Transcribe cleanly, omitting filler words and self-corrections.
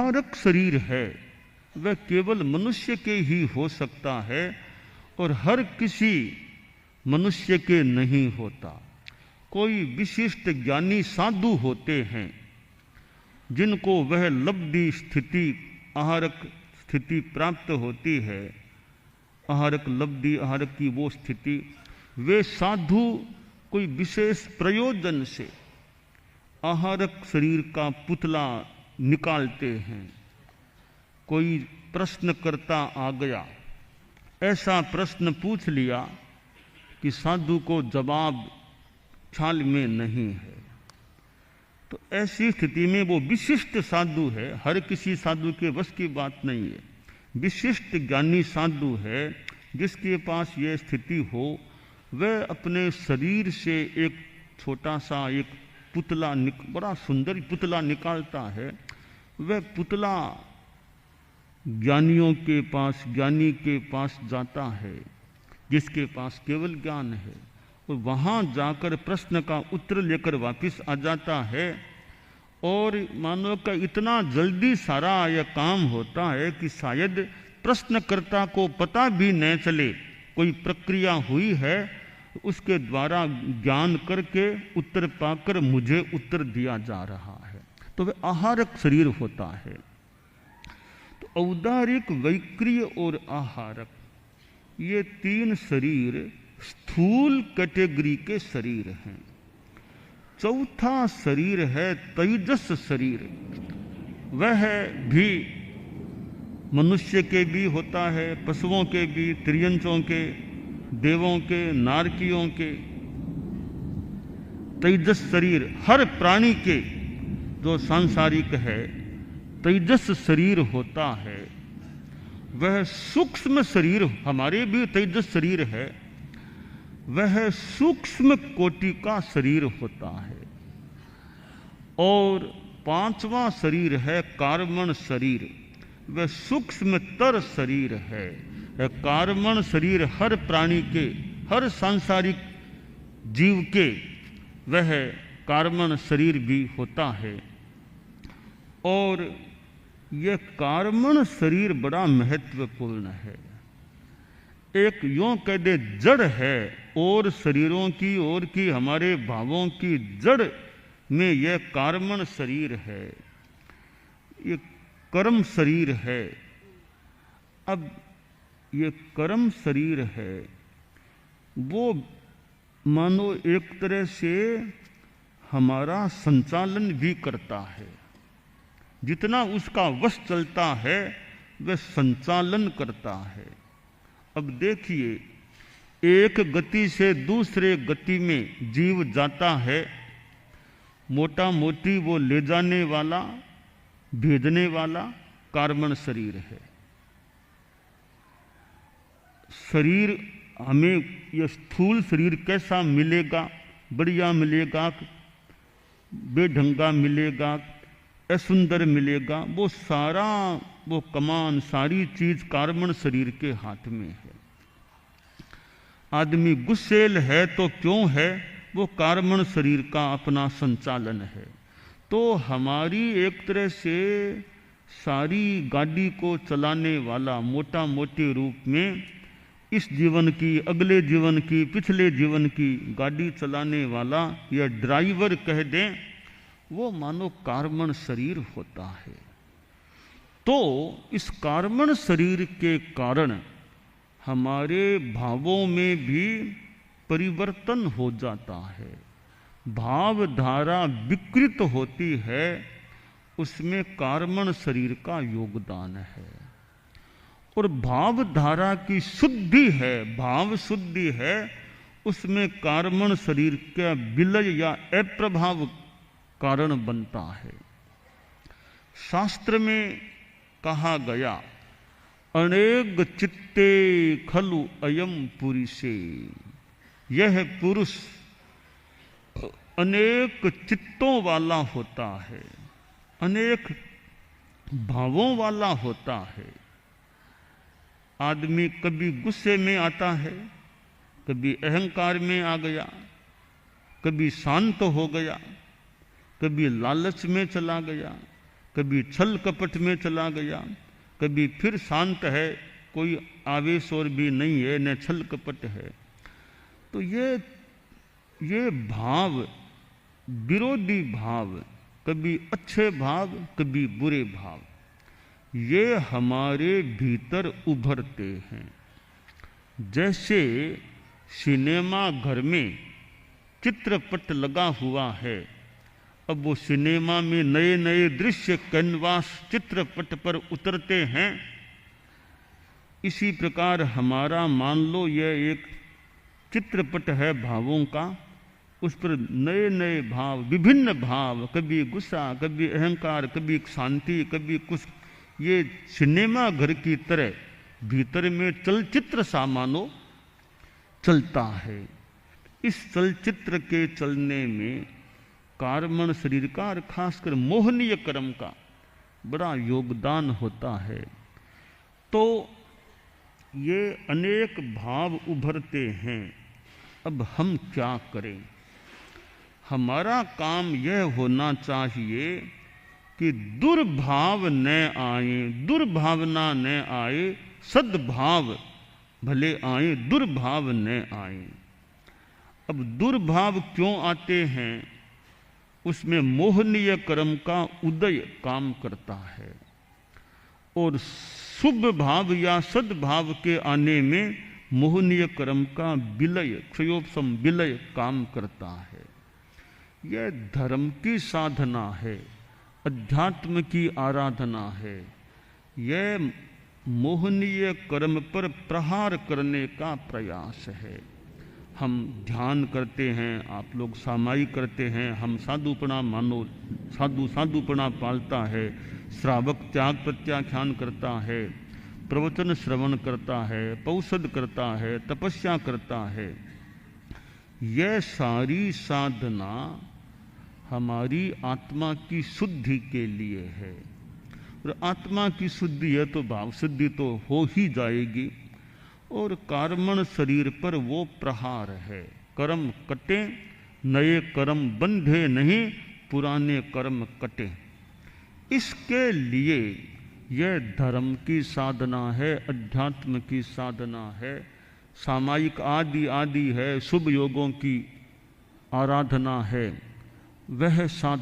आहारक शरीर है वह केवल मनुष्य के ही हो सकता है और हर किसी मनुष्य के नहीं होता। कोई विशिष्ट ज्ञानी साधु होते हैं जिनको वह लब्धि स्थिति आहारक स्थिति प्राप्त होती है, आहारक लब्धि आहारक की वो स्थिति। वे साधु कोई विशेष प्रयोजन से आहारक शरीर का पुतला निकालते हैं। कोई प्रश्नकर्ता आ गया, ऐसा प्रश्न पूछ लिया कि साधु को जवाब ख्याल में नहीं है, तो ऐसी स्थिति में वो विशिष्ट साधु है, हर किसी साधु के वश की बात नहीं है। विशिष्ट ज्ञानी साधु है जिसके पास ये स्थिति हो, वह अपने शरीर से एक छोटा सा एक पुतला बड़ा सुंदर पुतला निकालता है। वह पुतला ज्ञानियों के पास, ज्ञानी के पास जाता है जिसके पास केवल ज्ञान है, और वहाँ जाकर प्रश्न का उत्तर लेकर वापस आ जाता है। और मानव का इतना जल्दी सारा यह काम होता है कि शायद प्रश्नकर्ता को पता भी न चले कोई प्रक्रिया हुई है, उसके द्वारा ज्ञान करके उत्तर पाकर मुझे उत्तर दिया जा रहा है। तो वह आहारक शरीर होता है। तो औदारिक, वैक्रिय और आहारक, ये तीन शरीर स्थूल कैटेगरी के शरीर हैं। चौथा शरीर है तेजस शरीर। वह भी मनुष्य के भी होता है, पशुओं के भी, त्रियंचों के, देवों के, नारकियों के। तेजस शरीर हर प्राणी के जो सांसारिक है तेजस शरीर होता है। वह सूक्ष्म शरीर, हमारे भी तेजस शरीर है, वह सूक्ष्म कोटि का शरीर होता है। और पांचवा शरीर है कार्मण शरीर, वह सूक्ष्मतर शरीर है। कार्मण शरीर हर प्राणी के, हर सांसारिक जीव के वह कार्मण शरीर भी होता है। और यह कार्मण शरीर बड़ा महत्वपूर्ण है। एक यूं कह दे जड़ है, और शरीरों की और की हमारे भावों की जड़ में यह कार्मण शरीर है, ये कर्म शरीर है। अब ये कर्म शरीर है, वो मानो एक तरह से हमारा संचालन भी करता है। जितना उसका वश चलता है वह संचालन करता है। अब देखिए, एक गति से दूसरे गति में जीव जाता है, मोटा मोटी वो ले जाने वाला, भेजने वाला कार्मण शरीर है। शरीर हमें, यह स्थूल शरीर कैसा मिलेगा, बढ़िया मिलेगा, बेढंगा मिलेगा, असुंदर मिलेगा, वो सारा वो कमान, सारी चीज कार्मण शरीर के हाथ में है। आदमी गुस्सेल है तो क्यों है, वो कार्मण शरीर का अपना संचालन है। तो हमारी एक तरह से सारी गाड़ी को चलाने वाला, मोटा मोटे रूप में इस जीवन की, अगले जीवन की, पिछले जीवन की गाड़ी चलाने वाला या ड्राइवर कह दें, वो मानो कार्मण शरीर होता है। तो इस कार्मण शरीर के कारण हमारे भावों में भी परिवर्तन हो जाता है, भावधारा विकृत होती है, उसमें कार्मण शरीर का योगदान है। और भावधारा की शुद्धि है, भाव शुद्धि है, उसमें कार्मण शरीर का विलय या अप्रभाव कारण बनता है। शास्त्र में कहा गया, अनेक चित्ते खलु अयम पुरुषे, यह पुरुष अनेक चित्तों वाला होता है, अनेक भावों वाला होता है। आदमी कभी गुस्से में आता है, कभी अहंकार में आ गया, कभी शांत हो गया, कभी लालच में चला गया, कभी छल कपट में चला गया, कभी फिर शांत है, कोई आवेश और भी नहीं है, न छल कपट है। तो ये भाव, विरोधी भाव, कभी अच्छे भाव, कभी बुरे भाव, ये हमारे भीतर उभरते हैं। जैसे सिनेमा घर में चित्रपट लगा हुआ है, अब वो सिनेमा में नए नए दृश्य कैनवास चित्रपट पर उतरते हैं। इसी प्रकार हमारा मान लो यह एक चित्रपट है भावों का, उस पर नए नए भाव, विभिन्न भाव, कभी गुस्सा, कभी अहंकार, कभी शांति, कभी कुछ, ये सिनेमा घर की तरह भीतर में चलचित्र सा मानो चलता है। इस चलचित्र के चलने में कार्मण शरीर का और खासकर मोहनीय कर्म का बड़ा योगदान होता है। तो ये अनेक भाव उभरते हैं। अब हम क्या करें? हमारा काम यह होना चाहिए कि दुर्भाव न आए, दुर्भावना न आए, सद्भाव भले आए, दुर्भाव न आए। अब दुर्भाव क्यों आते हैं? उसमें मोहनीय कर्म का उदय काम करता है, और शुभ भाव या सद्भाव के आने में मोहनीय कर्म का विलय, क्षयोपम विलय काम करता है। यह धर्म की साधना है, अध्यात्म की आराधना है। यह मोहनीय कर्म पर प्रहार करने का प्रयास है। हम ध्यान करते हैं, आप लोग सामायिक करते हैं, हम साधुपना मानो, साधुपना पालता है, श्रावक त्याग प्रत्याख्यान करता है, प्रवचन श्रवण करता है, पौषध करता है, तपस्या करता है। यह सारी साधना हमारी आत्मा की शुद्धि के लिए है। और आत्मा की शुद्धि है तो भाव शुद्धि तो हो ही जाएगी। और कार्मण शरीर पर वो प्रहार है, कर्म कटे, नए कर्म बंधे नहीं, पुराने कर्म कटे। इसके लिए यह धर्म की साधना है, अध्यात्म की साधना है, सामायिक आदि आदि है, शुभ योगों की आराधना है। वह साधना